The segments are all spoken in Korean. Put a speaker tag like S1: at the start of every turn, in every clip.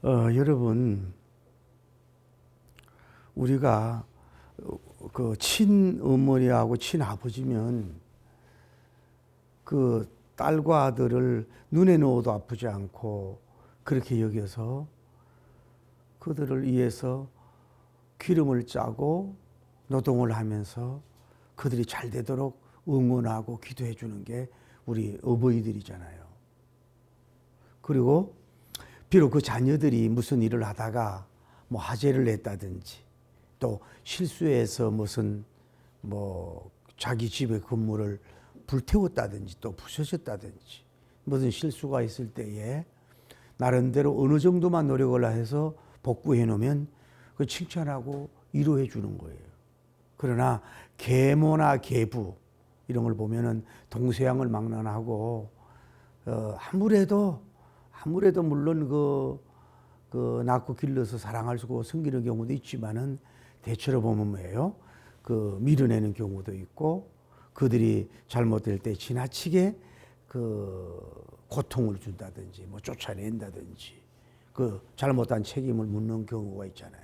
S1: 여러분, 우리가 그 친어머니하고 친아버지면 그 딸과 아들을 눈에 넣어도 아프지 않고 그렇게 여겨서 그들을 위해서 기름을 짜고 노동을 하면서 그들이 잘 되도록 응원하고 기도해 주는 게 우리 어버이들이잖아요. 그리고 비록 그 자녀들이 무슨 일을 하다가 뭐 화재를 냈다든지 또 실수해서 무슨 뭐 자기 집의 건물을 불태웠다든지 또 부서졌다든지 무슨 실수가 있을 때에 나름대로 어느 정도만 노력을 해서 복구해 놓으면 그 칭찬하고 위로해 주는 거예요. 그러나 계모나 계부 이런 걸 보면은 동서양을 막론하고 아무래도 물론 그 낳고 길러서 사랑할 수 있고 섬기는 경우도 있지만은 대체로 보면 뭐예요? 그 밀어내는 경우도 있고 그들이 잘못될 때 지나치게 그 고통을 준다든지 뭐 쫓아낸다든지 그 잘못한 책임을 묻는 경우가 있잖아요.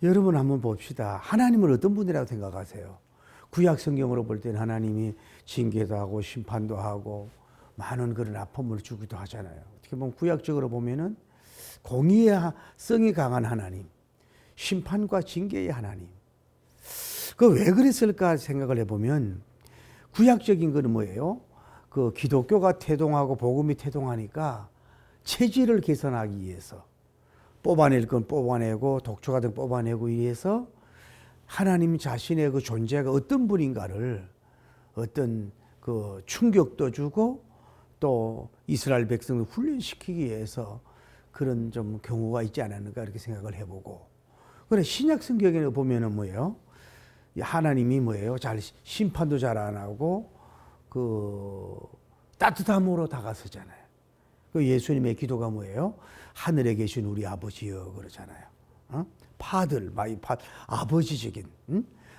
S1: 여러분 한번 봅시다. 하나님을 어떤 분이라고 생각하세요? 구약 성경으로 볼 때는 하나님이 징계도 하고 심판도 하고 많은 그런 아픔을 주기도 하잖아요. 어떻게 보면 구약적으로 보면은 공의의 성이 강한 하나님, 심판과 징계의 하나님. 그 왜 그랬을까 생각을 해보면 구약적인 거는 뭐예요? 그 기독교가 태동하고 복음이 태동하니까 체질을 개선하기 위해서 뽑아낼 건 뽑아내고 독초 같은 거 뽑아내고 위해서 하나님 자신의 그 존재가 어떤 분인가를 어떤 그 충격도 주고 또 이스라엘 백성을 훈련시키기 위해서 그런 좀 경우가 있지 않았는가 이렇게 생각을 해보고 그래 신약 성경에 보면은 뭐예요? 하나님이 뭐예요? 잘 심판도 잘 안 하고 그 따뜻함으로 다가서잖아요. 그 예수님의 기도가 뭐예요? 하늘에 계신 우리 아버지여 그러잖아요. 파들, 아버지적인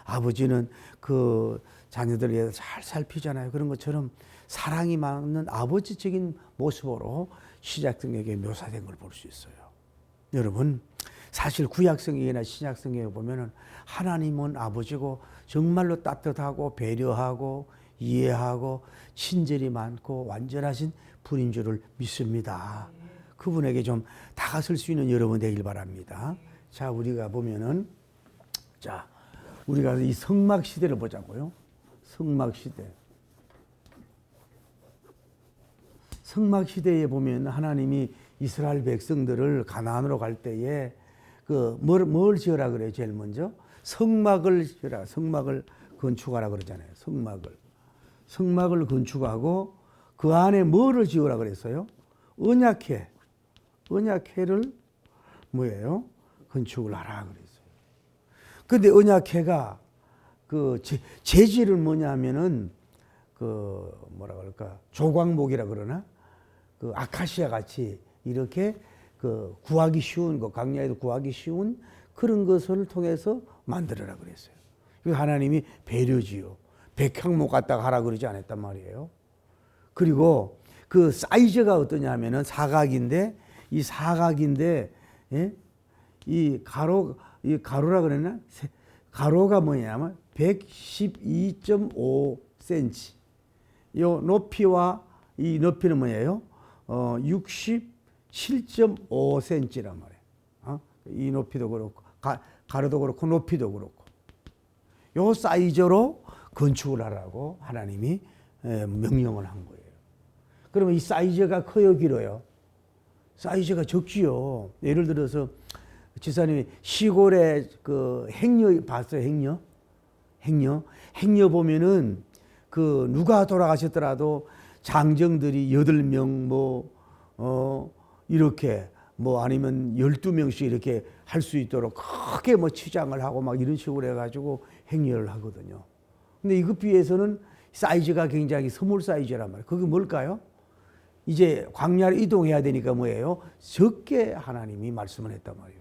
S1: 아버지는 그 자녀들에 대해서 잘 살피잖아요. 그런 것처럼 사랑이 많은 아버지적인 모습으로 신약 성경에 묘사된 걸 볼 수 있어요. 여러분, 사실 구약 성경이나 신약 성경에 보면은 하나님은 아버지고 정말로 따뜻하고 배려하고 이해하고 친절이 많고 완전하신 분인 줄을 믿습니다. 그분에게 좀 다가설 수 있는 여러분 되길 바랍니다. 자, 우리가 보면은 우리가 이 성막 시대를 보자고요. 성막 시대. 성막 시대에 보면 하나님이 이스라엘 백성들을 가나안으로 갈 때에 뭘 지으라 그래요? 제일 먼저 성막을 지으라. 성막을 건축하라 그러잖아요. 성막을 건축하고 그 안에 뭐를 지으라 그랬어요? 언약궤를 뭐예요? 건축을 하라 그랬어요. 근데 언약궤가 그 재질은 뭐냐면은 그 뭐라 그럴까? 조광목이라 그러나? 그 아카시아 같이 이렇게 그 구하기 쉬운 거, 강야에도 구하기 쉬운 그런 것을 통해서 만들어라 그랬어요. 하나님이 배려지요. 백향목 갖다가 하라 그러지 않았단 말이에요. 그리고 그 사이즈가 어떠냐 하면은 사각인데 이 사각인데 이 가로라 그랬나? 가로가 뭐냐면 112.5cm. 요 높이와 이 높이는 뭐예요? 67.5cm란 말이에요. 이 높이도 그렇고 가로도 그렇고 높이도 그렇고 요 사이즈로 건축을 하라고 하나님이 명령을 한 거예요. 그러면 이 사이즈가 커요, 길어요? 사이즈가 적지요. 예를 들어서 지사님이 시골에 그 행려 봤어요? 행려 보면은 그 누가 돌아가셨더라도 장정들이 8명 이렇게 아니면 12명씩 이렇게 할 수 있도록 크게 치장을 하고 막 이런 식으로 해가지고 행렬을 하거든요. 근데 이것 비해서는 사이즈가 굉장히 스몰 사이즈란 말이에요. 그게 뭘까요? 이제 광야로 이동해야 되니까 뭐예요? 적게 하나님이 말씀을 했단 말이에요.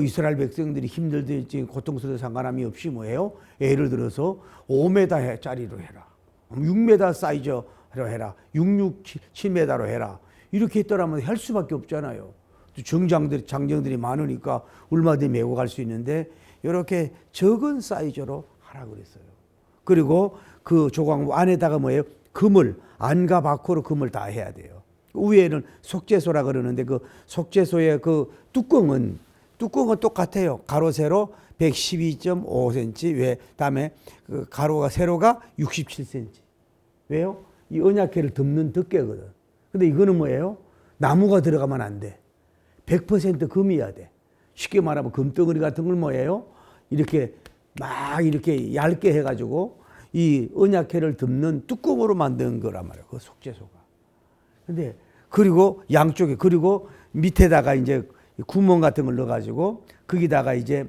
S1: 이스라엘 백성들이 힘들든지 고통스러운 상관함이 없이 뭐예요? 예를 들어서 5m짜리로 해라. 6m 사이즈로 해라. 7m로 해라. 이렇게 했더라면 할 수밖에 없잖아요. 장정들이 많으니까 얼마든지 메고 갈 수 있는데 이렇게 적은 사이즈로 하라 그랬어요. 그리고 그 조각 안에다가 뭐예요? 금을 안과 밖으로 금을 다 해야 돼요. 위에는 속죄소라 그러는데 그 속죄소의 그 뚜껑은 똑같아요. 가로 세로 112.5cm. 왜? 다음에 그 가로가 세로가 67cm. 왜요? 이 언약궤를 덮는 덮개거든. 근데 이거는 뭐예요? 나무가 들어가면 안 돼. 100% 금이어야 돼. 쉽게 말하면 금덩어리 같은 걸 뭐예요? 이렇게 막 이렇게 얇게 해가지고 이 언약궤를 덮는 뚜껑으로 만든 거란 말이에요. 그 속죄소가. 근데 그리고 양쪽에 그리고 밑에다가 이제 구멍 같은 걸 넣어가지고 거기다가 이제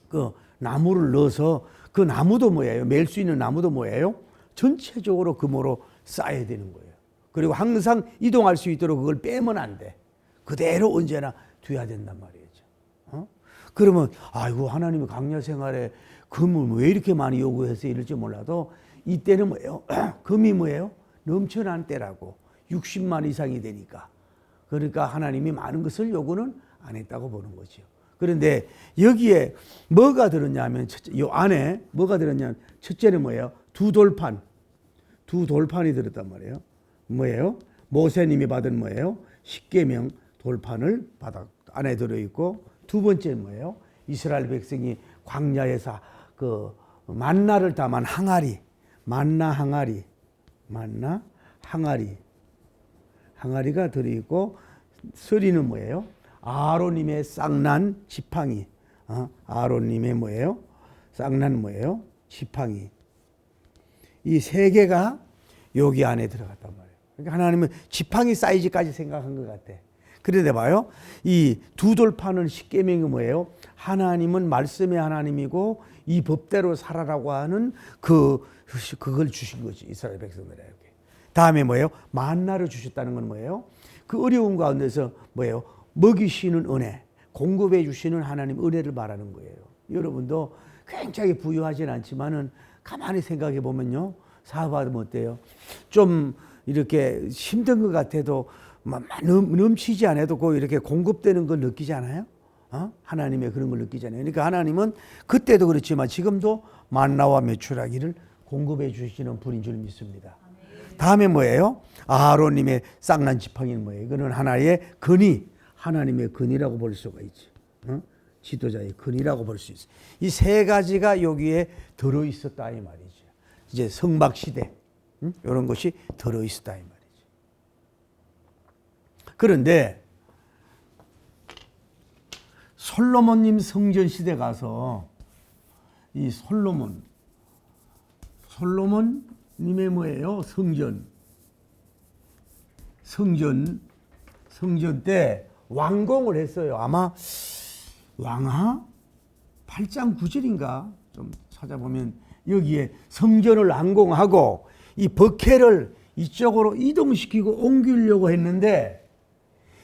S1: 그 나무를 넣어서 그 나무도 뭐예요? 맬 수 있는 나무도 뭐예요? 전체적으로 금으로 쌓아야 되는 거예요. 그리고 항상 이동할 수 있도록 그걸 빼면 안 돼. 그대로 언제나 둬야 된단 말이죠. 그러면 아이고 하나님이 강야 생활에 금을 왜 이렇게 많이 요구해서 이럴지 몰라도 이때는 뭐예요? 금이 뭐예요? 넘쳐난 때라고. 60만 이상이 되니까. 그러니까 하나님이 많은 것을 요구는 안 했다고 보는 거죠. 그런데 여기에 뭐가 들었냐면 이 안에 뭐가 들었냐면 첫째는 뭐예요? 두 돌판이 들었단 말이에요. 뭐예요? 모세님이 받은 뭐예요? 십계명 돌판을 바닥 안에 들어있고, 두 번째는 뭐예요? 이스라엘 백성이 광야에서 그 만나를 담은 항아리, 항아리가 들어있고, 서리는 뭐예요? 아론님의 쌍난 지팡이. 아론님의 뭐예요? 쌍난 뭐예요? 지팡이. 이 세 개가 여기 안에 들어갔단 말이에요. 그러니까 하나님은 지팡이 사이즈까지 생각한 것 같아. 그런데 봐요. 이 두 돌판은 십계명이 뭐예요? 하나님은 말씀의 하나님이고 이 법대로 살아라고 하는 그걸 주신 거지. 이스라엘 백성들에게. 다음에 뭐예요? 만나를 주셨다는 건 뭐예요? 그 어려운 가운데서 뭐예요? 먹이시는 은혜, 공급해 주시는 하나님 은혜를 말하는 거예요. 여러분도 굉장히 부유하진 않지만은 가만히 생각해 보면요. 사업하면 어때요? 좀 이렇게 힘든 것 같아도 넘치지 않아도 그 이렇게 공급되는 걸 느끼지 않아요? 하나님의 그런 걸 느끼잖아요. 그러니까 하나님은 그때도 그렇지만 지금도 만나와 메추라기를 공급해 주시는 분인 줄 믿습니다. 다음에 뭐예요? 아론님의 쌍난 지팡이는 뭐예요? 이거는 하나의 근이, 하나님의 근이라고 볼 수가 있지. 지도자의 근이라고 볼 수 있어요. 이 세 가지가 여기에 들어있었다 이 말이죠. 이제 성막시대 이런 것이 들어있었다 이 말이죠. 그런데 솔로몬님 성전 시대 가서 이 솔로몬님의 뭐예요? 성전 때 완공을 했어요. 아마 왕하 8장 9절인가 좀 찾아보면 여기에 성전을 완공하고 이 법궤를 이쪽으로 이동시키고 옮기려고 했는데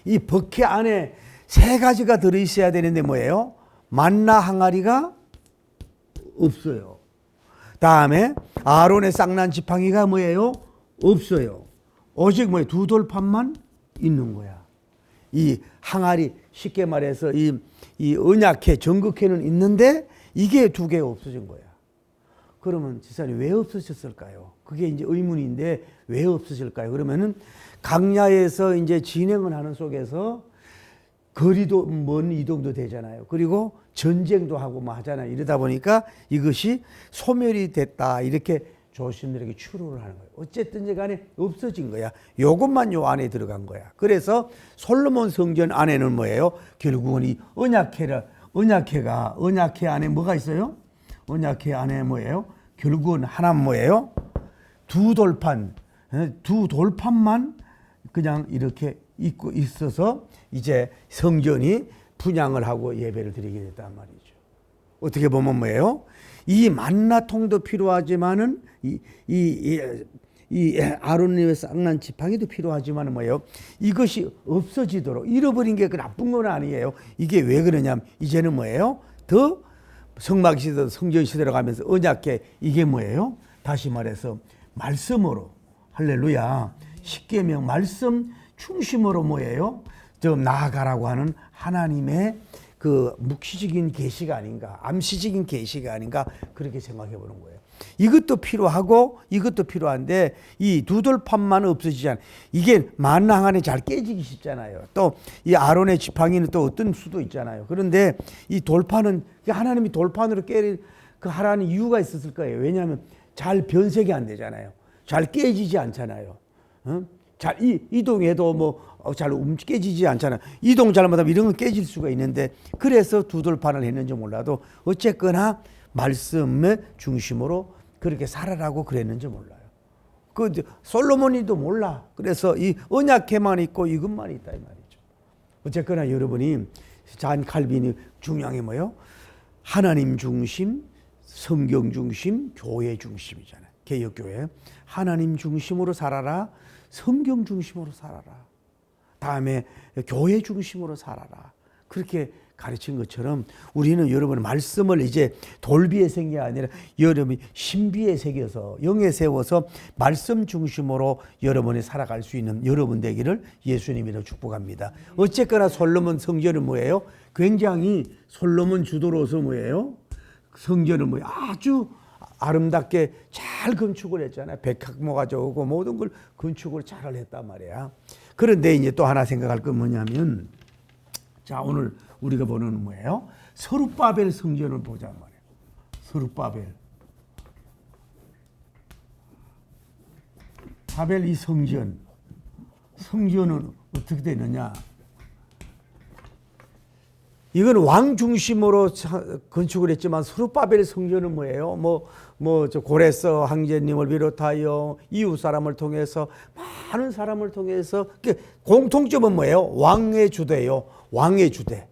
S1: 이 법궤 안에 세 가지가 들어있어야 되는데 뭐예요? 만나 항아리가 없어요. 다음에 아론의 쌍난 지팡이가 뭐예요? 없어요. 오직 뭐예요? 두 돌판만 있는 거야. 이 항아리, 쉽게 말해서 이 언약궤, 정극궤는 있는데 이게 두 개가 없어진 거야. 그러면 지사님 왜 없어졌을까요? 그게 이제 의문인데 왜 없어질까요? 그러면은 강야에서 이제 진행을 하는 속에서 거리도 먼 이동도 되잖아요. 그리고 전쟁도 하고 뭐 하잖아요. 이러다 보니까 이것이 소멸이 됐다. 이렇게 조신들에게 추론을 하는 거예요. 어쨌든 간에 없어진 거야. 요것만 요 안에 들어간 거야. 그래서 솔로몬 성전 안에는 뭐예요? 결국은 이 언약궤 안에 뭐가 있어요? 언약궤 안에 뭐예요? 결국은 하나 뭐예요? 두 돌판만 그냥 이렇게 있고 있어서 이제 성전이 분향을 하고 예배를 드리게 됐단 말이죠. 어떻게 보면 뭐예요? 이 만나통도 필요하지만은 이 아론님의 쌍난 지팡이도 필요하지만은 뭐예요? 이것이 없어지도록 잃어버린 게 그 나쁜 건 아니에요. 이게 왜 그러냐면 이제는 뭐예요? 더 성막 시대, 성전 시대로 가면서 언약궤 이게 뭐예요? 다시 말해서 말씀으로 할렐루야. 십계명 말씀 중심으로 뭐예요? 좀 나아가라고 하는 하나님의 그 묵시적인 계시가 아닌가, 암시적인 계시가 아닌가 그렇게 생각해 보는 거예요. 이것도 필요하고 이것도 필요한데 이 두 돌판만 없어지지 않아. 이게 만나항안에 잘 깨지기 쉽잖아요. 또 이 아론의 지팡이는 또 어떤 수도 있잖아요. 그런데 이 돌판은 하나님이 돌판으로 그 하라는 이유가 있었을 거예요. 왜냐하면 잘 변색이 안 되잖아요. 잘 깨지지 않잖아요. 잘 이동해도 뭐 잘 깨지지 않잖아요. 이동 잘못하면 이런 건 깨질 수가 있는데 그래서 두 돌판을 했는지 몰라도 어쨌거나 말씀의 중심으로 그렇게 살아라고 그랬는지 몰라요. 그 솔로몬이도 몰라. 그래서 이 언약궤만 있고 이것만 있다 이 말이죠. 어쨌거나 여러분이 잔 칼빈이 중요한 게 뭐예요? 하나님 중심, 성경 중심, 교회 중심이잖아요. 개혁교회. 하나님 중심으로 살아라. 성경 중심으로 살아라. 다음에 교회 중심으로 살아라. 그렇게 가르친 것처럼 우리는 여러분 말씀을 이제 돌비에 새긴 게 아니라 여러분이 신비에 새겨서 영에 세워서 말씀 중심으로 여러분이 살아갈 수 있는 여러분 되기를 예수님이라 축복합니다. 어쨌거나 솔로몬 성전은 뭐예요? 굉장히 솔로몬 주도로서 뭐예요? 성전은 뭐예요? 아주 아름답게 잘 건축을 했잖아요. 백학모가 좋고 모든 걸 건축을 잘 했단 말이야. 그런데 이제 또 하나 생각할 건 뭐냐면, 자 오늘 우리가 보는 뭐예요? 서룹바벨 성전을 보자 말이에요. 서룹바벨. 바벨 이 성전은 어떻게 되느냐? 이건 왕 중심으로 건축을 했지만 서룹바벨 성전은 뭐예요? 저 고레스 황제님을 비롯하여 이웃 사람을 통해서 많은 사람을 통해서 공통점은 뭐예요? 왕의 주대요. 왕의 주대.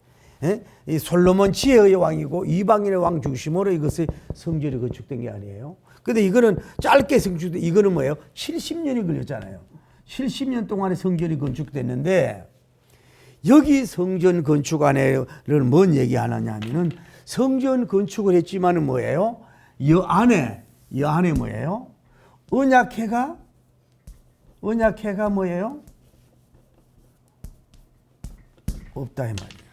S1: 이 솔로몬 지혜의 왕이고 이방인의 왕 중심으로 이것이 성전이 건축된 게 아니에요. 근데 이거는 짧게 건축된, 이거는 뭐예요? 70년이 걸렸잖아요. 70년 동안에 성전이 건축됐는데 여기 성전 건축 안에는 뭔 얘기하느냐 하면은 성전 건축을 했지만은 뭐예요? 이 안에 뭐예요? 언약궤가 뭐예요? 없다 이 말이에요.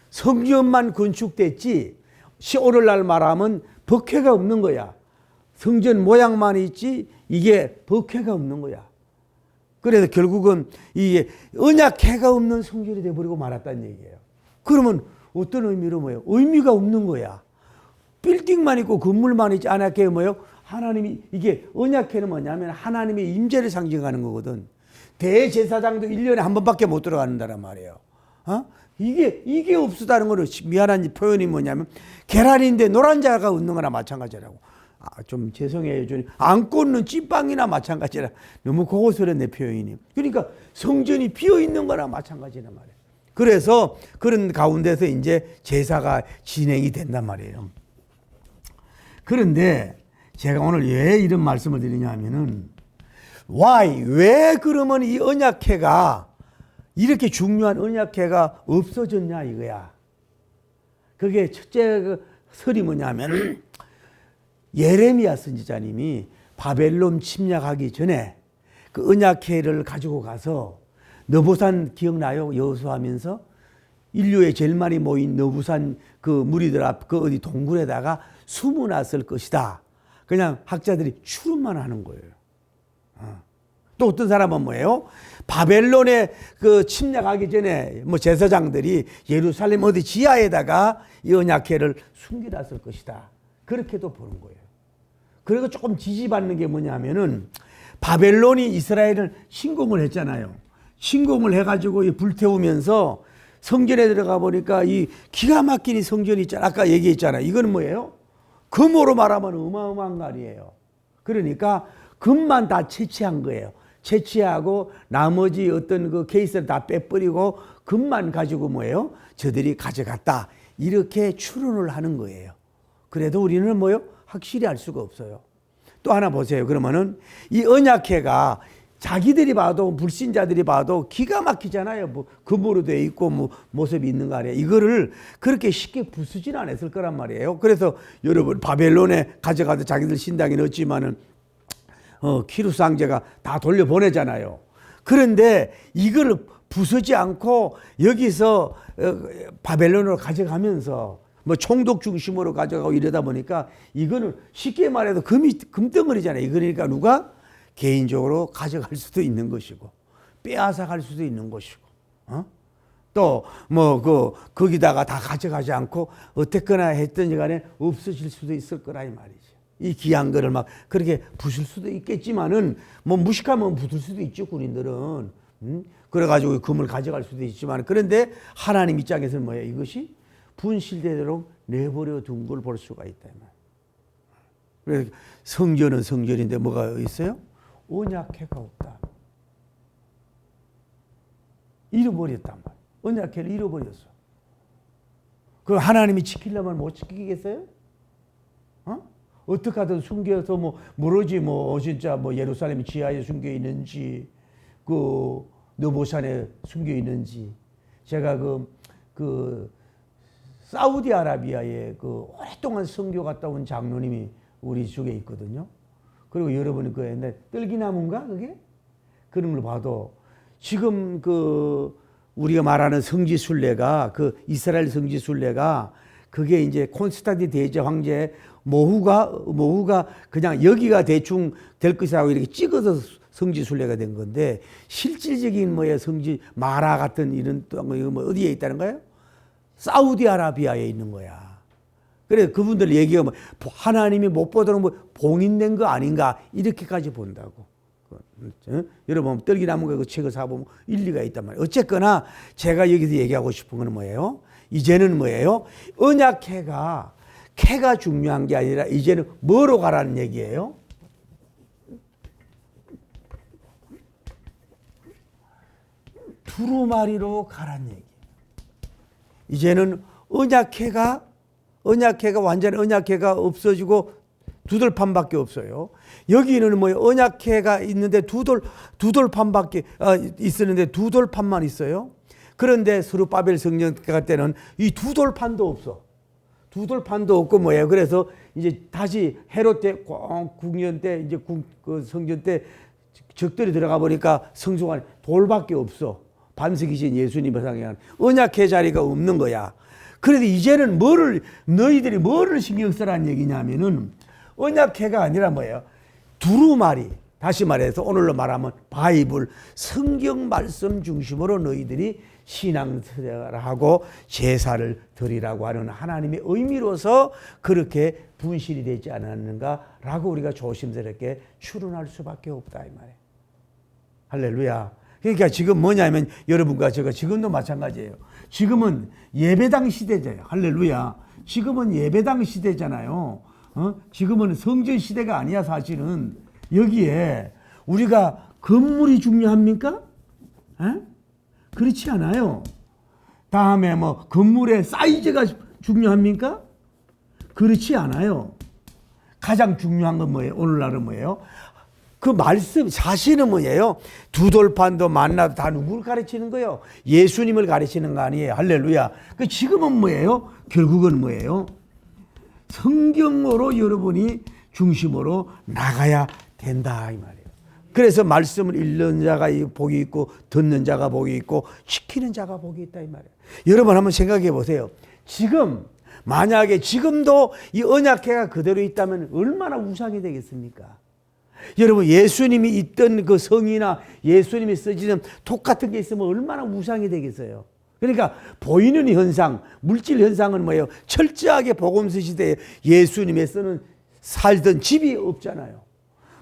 S1: 성전만 건축됐지 오늘날 말하면 법궤가 없는 거야. 성전 모양만 있지 이게 법궤가 없는 거야. 그래서 결국은 이게 언약궤가 없는 성전이 돼버리고 말았다는 얘기예요. 그러면 어떤 의미로 뭐예요? 의미가 없는 거야. 빌딩만 있고 건물만 있지 언약궤가 뭐예요? 하나님이 이게 언약궤는 뭐냐면 하나님의 임재를 상징하는 거거든. 대제사장도 1년에 한 번밖에 못 들어간다는 말이에요. 이게 없었다는 거는 미안한 표현이 뭐냐면 계란인데 노란자가 웃는 거나 마찬가지라고. 좀 죄송해요. 안 꽂는 찐빵이나 마찬가지라. 너무 고급스러운 표현이. 그러니까 성전이 비어 있는 거나 마찬가지란 말이에요. 그래서 그런 가운데서 이제 제사가 진행이 된단 말이에요. 그런데 제가 오늘 왜 이런 말씀을 드리냐 하면은 왜 그러면 이 언약궤가 이렇게 중요한 언약궤가 없어졌냐 이거야. 그게 첫째 설이 뭐냐면 예레미야 선지자님이 바벨론 침략하기 전에 그 언약궤를 가지고 가서 너부산 기억나요? 여호수아하면서 인류의 제일 많이 모인 너부산 그 무리들 앞 그 어디 동굴에다가 숨어놨을 것이다. 그냥 학자들이 추론만 하는 거예요. 또 어떤 사람은 뭐예요? 바벨론에 그 침략하기 전에 뭐 제사장들이 예루살렘 어디 지하에다가 이 언약궤를 숨겨놨을 것이다. 그렇게도 보는 거예요. 그리고 조금 지지받는 게 뭐냐면은 바벨론이 이스라엘을 침공을 했잖아요. 침공을 해가지고 불태우면서 성전에 들어가 보니까 이 기가 막힌 성전이 있잖아. 아까 얘기했잖아요. 이거는 뭐예요? 금으로 말하면 어마어마한 거 아니에요. 그러니까 금만 다 채취한 거예요. 채취하고 나머지 어떤 그 케이스를 다 빼버리고 금만 가지고 뭐예요? 저들이 가져갔다. 이렇게 추론을 하는 거예요. 그래도 우리는 뭐예요? 확실히 알 수가 없어요. 또 하나 보세요. 그러면은 이 언약궤가 자기들이 봐도 불신자들이 봐도 기가 막히잖아요. 뭐 금으로 돼 있고 뭐 모습이 있는 거 아니에요. 이거를 그렇게 쉽게 부수진 않았을 거란 말이에요. 그래서 여러분 바벨론에 가져가도 자기들 신당에 넣었지만은 키루스 황제가 다 돌려보내잖아요. 그런데 이걸 부서지 않고 여기서 바벨론으로 가져가면서 뭐 총독 중심으로 가져가고 이러다 보니까 이거는 쉽게 말해도 금덩어리잖아요. 그러니까 누가 개인적으로 가져갈 수도 있는 것이고 빼앗아 갈 수도 있는 것이고 또 뭐 거기다가 다 가져가지 않고 어떻거나 했든지 간에 없어질 수도 있을 거라 이 말이죠. 이 귀한 거를 막 그렇게 부술 수도 있겠지만은 뭐 무식하면 부술 수도 있죠. 군인들은 그래가지고 금을 가져갈 수도 있지만 그런데 하나님 입장에서는 뭐예요? 이것이 분실되도록 내버려 둔 걸 볼 수가 있다. 그래서 성전은 성전인데 뭐가 있어요? 언약궤가 없다. 잃어버렸단 말이에요. 언약궤를 잃어버렸어. 그 하나님이 지키려면 못 지키겠어요? 어떻게 하든 숨겨서 뭐 모르지 뭐 진짜 뭐 예루살렘 지하에 숨겨 있는지 그 느보산에 숨겨 있는지 제가 그 사우디아라비아에 그 오랫동안 선교 갔다 온 장로님이 우리 쪽에 있거든요. 그리고 여러분이 그 옛날 떨기나무인가 그게 그런 걸 봐도 지금 그 우리가 말하는 성지순례가 그 이스라엘 성지순례가 그게 이제 콘스탄틴 대제 황제 모후가 그냥 여기가 대충 될 것이라고 이렇게 찍어서 성지순례가 된 건데 실질적인 뭐야 성지 마라 같은 이런 또 뭐 어디에 있다는 거예요? 사우디아라비아에 있는 거야. 그래 그분들 얘기가 뭐 하나님이 못 보도록 뭐 봉인된 거 아닌가 이렇게까지 본다고. 여러분 떨기나무가 그 책을 사보면 일리가 있단 말이에요. 어쨌거나 제가 여기서 얘기하고 싶은 건 뭐예요? 이제는 뭐예요? 언약궤가 캐가 중요한 게 아니라 이제는 뭐로 가라는 얘기예요? 두루마리로 가라는 얘기예요. 이제는 언약궤가 완전히 언약궤가 없어지고 두돌판밖에 없어요. 여기는 뭐 언약궤가 있는데 두돌판밖에 있었는데 두돌판만 있어요. 그런데 스룹바벨 성전 갈 때는 이 두돌판도 없어. 두돌판도 없고 뭐예요. 그래서 이제 다시 헤롯 때 국년 때 이제 그 성전 때 적들이 들어가 보니까 성소 안에 돌밖에 없어. 반석이신 예수님을 상징하는 언약궤 자리가 없는 거야. 그래서 이제는 너희들이 뭐를 신경 쓰라는 얘기냐면은 언약궤가 아니라 뭐예요? 두루마리. 다시 말해서 오늘로 말하면 바이블, 성경 말씀 중심으로 너희들이 신앙생활을 하고 제사를 드리라고 하는 하나님의 의미로서 그렇게 분실이 되지 않았는가라고 우리가 조심스럽게 추론할 수밖에 없다 이 말이에요. 할렐루야. 그러니까 지금 뭐냐면 여러분과 제가 지금도 마찬가지예요. 지금은 예배당 시대잖아요. 할렐루야. 지금은 예배당 시대잖아요. 지금은 성전 시대가 아니야 사실은. 여기에 우리가 건물이 중요합니까? 그렇지 않아요. 다음에 뭐 건물의 사이즈가 중요합니까? 그렇지 않아요. 가장 중요한 건 뭐예요? 오늘날은 뭐예요? 그 말씀 자신은 뭐예요? 두돌판도 만나도 다 누구를 가르치는 거예요? 예수님을 가르치는 거 아니에요. 할렐루야. 그 지금은 뭐예요? 결국은 뭐예요? 성경으로 여러분이 중심으로 나가야 된다 이 말이에요. 그래서 말씀을 읽는 자가 복이 있고 듣는 자가 복이 있고 지키는 자가 복이 있다 이 말이에요. 여러분 한번 생각해 보세요. 지금 만약에 지금도 이 언약궤가 그대로 있다면 얼마나 우상이 되겠습니까? 여러분 예수님이 있던 그 성이나 예수님이 쓰시는 톡 같은 게 있으면 얼마나 우상이 되겠어요. 그러니까 보이는 현상, 물질 현상은 뭐예요? 철저하게 복음서 시대에 예수님의 쓰는 살던 집이 없잖아요.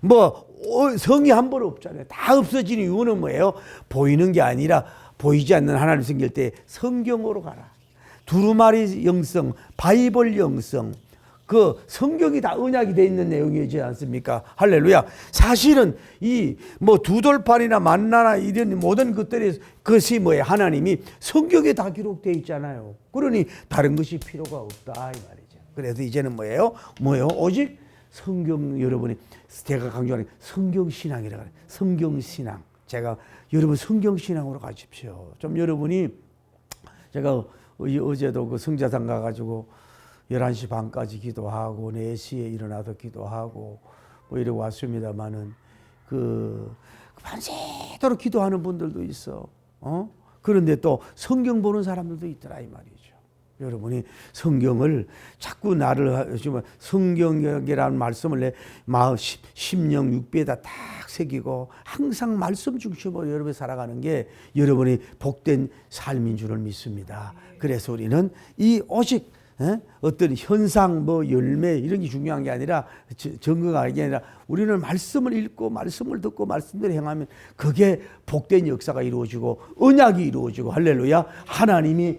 S1: 뭐 성이 한 번 없잖아요. 다 없어지는 이유는 뭐예요? 보이는 게 아니라 보이지 않는 하나님 생길 때 성경으로 가라. 두루마리 영성, 바이블 영성, 그 성경이 다 언약이 돼 있는 내용이지 않습니까? 할렐루야. 사실은 이 뭐 두돌판이나 만나나 이런 모든 것이 뭐예요? 하나님이 성경에 다 기록되어 있잖아요. 그러니 다른 것이 필요가 없다 이 말이죠. 그래서 이제는 뭐예요? 오직 성경 여러분이 제가 강조하는 성경 신앙이라고 해요. 성경 신앙. 제가 여러분 성경 신앙으로 가십시오. 좀 여러분이 제가 어제도 그 성자상 가가지고 11시 반까지 기도하고 4시에 일어나서 기도하고 뭐 이러고 왔습니다만은 그 밤새도록 기도하는 분들도 있어. 그런데 또 성경 보는 사람들도 있더라 이 말이죠. 여러분이 성경을 자꾸 나를 성경이라는 말씀을 내 마음 심령 육배에다 딱 새기고 항상 말씀 중심으로 여러분이 살아가는 게 여러분이 복된 삶인 줄을 믿습니다. 그래서 우리는 이 오직 어떤 현상 열매 이런 게 중요한 게 아니라 증거가 아니라 우리는 말씀을 읽고 말씀을 듣고 말씀대로 행하면 그게 복된 역사가 이루어지고 언약이 이루어지고 할렐루야. 하나님이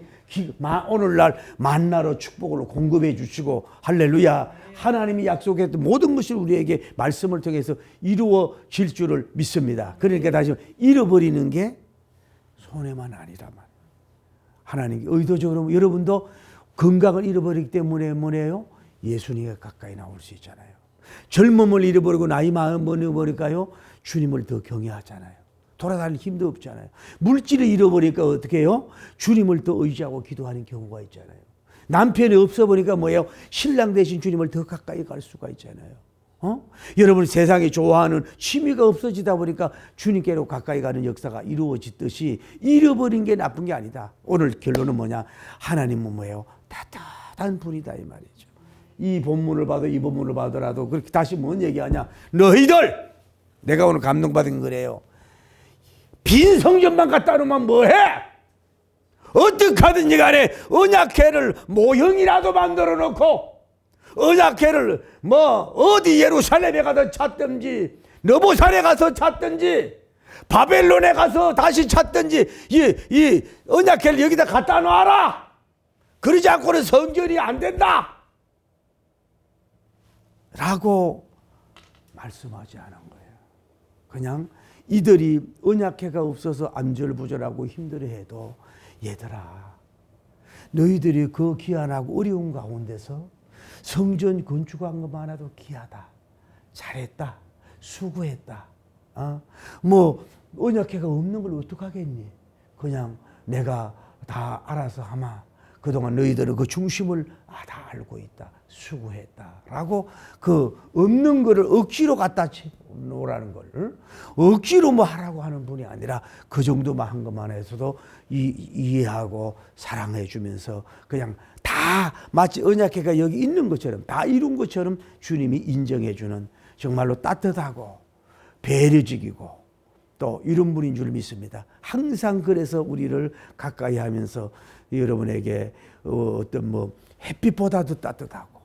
S1: 오늘날 만나로 축복을 공급해 주시고 할렐루야. 하나님이 약속했던 모든 것이 우리에게 말씀을 통해서 이루어질 줄을 믿습니다. 그러니까 다시 잃어버리는 게 손해만 아니라 말이에요. 하나님이 의도적으로 여러분도 건강을 잃어버리기 때문에 뭐래요? 예수님에 가까이 나올 수 있잖아요. 젊음을 잃어버리고 나이 마음을 잃어버릴까요? 주님을 더 경외하잖아요. 돌아다닐 힘도 없잖아요. 물질을 잃어버리니까 어떻게 해요? 주님을 더 의지하고 기도하는 경우가 있잖아요. 남편이 없어버리니까 뭐예요? 신랑 대신 주님을 더 가까이 갈 수가 있잖아요. 여러분 세상에 좋아하는 취미가 없어지다 보니까 주님께로 가까이 가는 역사가 이루어지듯이 잃어버린 게 나쁜 게 아니다. 오늘 결론은 뭐냐? 하나님은 뭐예요? 따뜻한 분이다 이 말이죠. 이 본문을 봐도 이 본문을 봐더라도 그렇게 다시 뭔 얘기하냐? 너희들! 내가 오늘 감동받은 거래요. 빈 성전만 갖다 놓으면 뭐해? 어떻게 하든지 간에 언약궤를 모형이라도 만들어 놓고 언약궤를 어디 예루살렘에 가서 찾든지 너보살에 가서 찾든지 바벨론에 가서 다시 찾든지 이 언약궤를 여기다 갖다 놔라. 그러지 않고는 성전이 안 된다 라고 말씀하지 않은 거예요. 그냥 이들이 언약궤가 없어서 안절부절하고 힘들어해도 얘들아 너희들이 그 귀한하고 어려운 가운데서 성전 건축한 것만 해도 귀하다. 잘했다. 수고했다. 언약궤가 없는 걸 어떡하겠니? 그냥 내가 다 알아서 하마. 그동안 너희들은 그 중심을 다 알고 있다. 수고했다. 라고 그 없는 거를 억지로 갖다 놓으라는 걸 억지로 하라고 하는 분이 아니라 그 정도만 한 것만 해서도 이해하고 사랑해 주면서 그냥 다 마치 언약궤가 여기 있는 것처럼 다 이룬 것처럼 주님이 인정해 주는 정말로 따뜻하고 배려적이고 또 이런 분인 줄 믿습니다. 항상 그래서 우리를 가까이 하면서 여러분에게 어떤 햇빛보다도 따뜻하고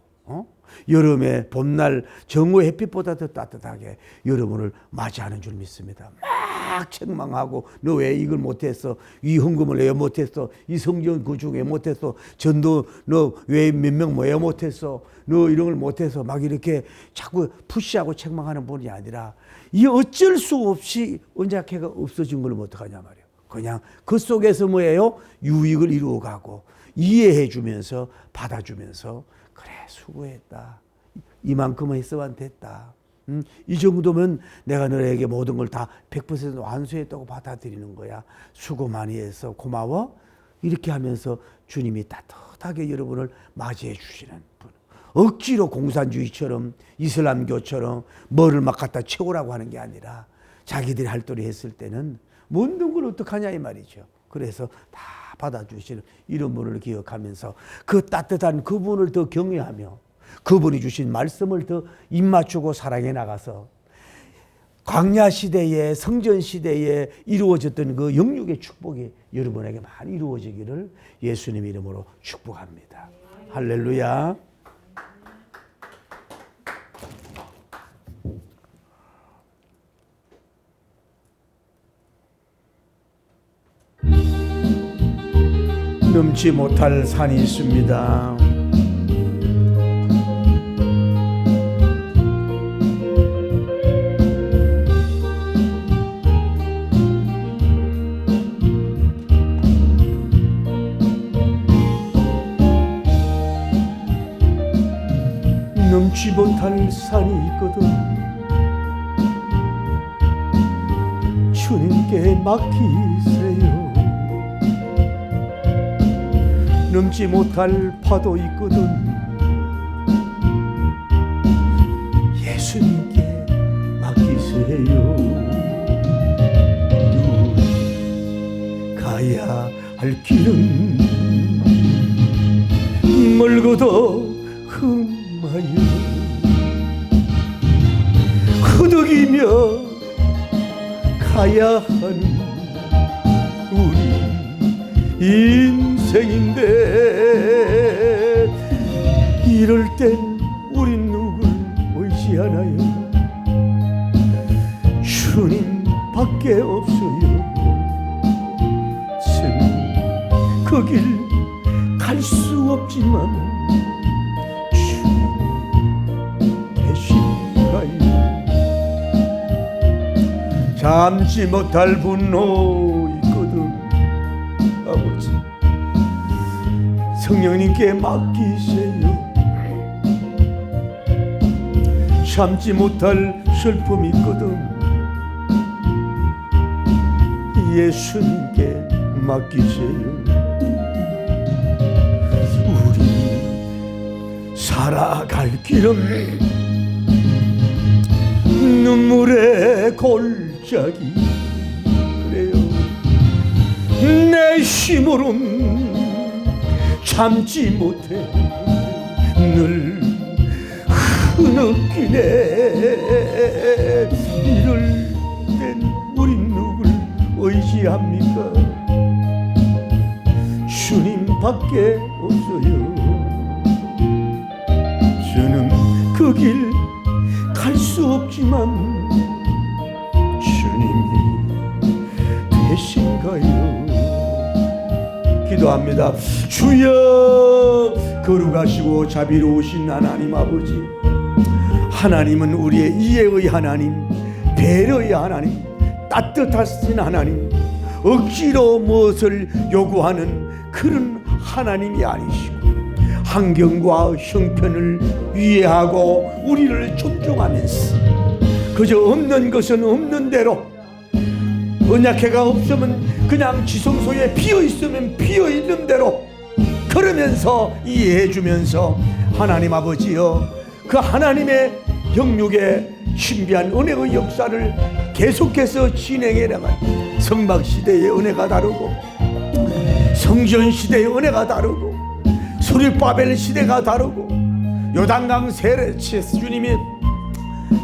S1: 여름에 봄날 정오의 햇빛보다도 따뜻하게 여러분을 맞이하는 줄 믿습니다. 막 책망하고 너 왜 이걸 못했어? 이 헌금을 왜 못했어? 이 성전 구축 왜 못했어? 전도 너 왜 몇 명 왜 못했어? 너 이런 걸 못해서 막 이렇게 자꾸 푸시하고 책망하는 분이 아니라 이 어쩔 수 없이 언약궤가 없어진 걸 어떡하냐 말이에요. 그냥 그 속에서 뭐예요? 유익을 이루어가고 이해해 주면서 받아주면서 그래 수고했다. 이만큼은 했어만 됐다. 이 정도면 내가 너에게 모든 걸 다 100% 완수했다고 받아들이는 거야. 수고 많이 해서 고마워. 이렇게 하면서 주님이 따뜻하게 여러분을 맞이해 주시는 분. 억지로 공산주의처럼 이슬람교처럼 뭐를 막 갖다 채우라고 하는 게 아니라 자기들이 할 도리 했을 때는 모든 걸 어떡하냐 이 말이죠. 그래서 다 받아주시는 이런 분을 기억하면서 그 따뜻한 그분을 더 경외하며 그분이 주신 말씀을 더 입맞추고 사랑해 나가서 광야 시대에 성전 시대에 이루어졌던 그 영육의 축복이 여러분에게 많이 이루어지기를 예수님 이름으로 축복합니다. 할렐루야. 넘지 못할 산이 있습니다. 넘지 못할 산이 있거든 주님께 맡기세요. 넘지 못할 파도 있거든 예수님께 맡기세요. 갈 길은 멀고도 흠하여 허덕이며 가야 하는 우리 인생인데, 이럴 땐 우린 누굴 의지하나요? 주님밖에 없어요. 저는 그 길 갈 수 없지만 주님 계신가요? 참지 못할 분노 있거든. 아버지, 성령님께 맡기세요. 참지 못할 슬픔이 있거든. 예수님께 맡기세요. 우리 살아갈 길은 눈물의 골짜기. 그래요. 내 힘으로는 참지 못해 늘 흐느끼네. 이럴 땐 우린 누굴 의지합니까? 주님밖에 없어요. 저는 그 길 갈 수 없지만 주님이 되신가요? 기도합니다. 주여, 거룩하시고 자비로우신 하나님 아버지, 하나님은 우리의 이해의 하나님, 배려의 하나님, 따뜻하신 하나님, 억지로 무엇을 요구하는 그런 하나님이 아니시고, 환경과 형편을 이해하고 우리를 존중하면서 그저 없는 것은 없는 대로, 언약궤가 없으면 그냥 지성소에 비어있으면 비어있는 대로 그러면서 이해해주면서, 하나님 아버지여, 그 하나님의 영육의 신비한 은혜의 역사를 계속해서 진행해 나간 성막시대의 은혜가 다르고, 성전시대의 은혜가 다르고, 수르바벨 시대가 다르고, 요단강 세례 주님이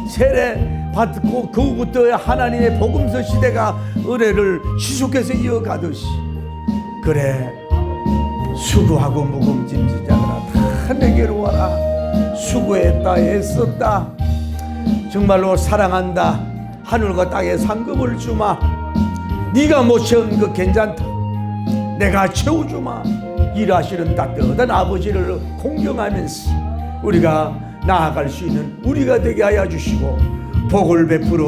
S1: 세례 받고 그후부터 하나님의 복음서 시대가 은혜를 지속해서 이어가듯이, 그래, 수고하고 무거움짐진 자들아 다 내게로 와라. 수고했다, 애썼다, 정말로 사랑한다, 하늘과 땅에 상급을 주마, 네가 못 채운 거 괜찮다, 내가 채워주마. 일하시는 따뜻한 아버지를 공경하면서 우리가 나아갈 수 있는 우리가 되게 하여 주시고 복을 베풀어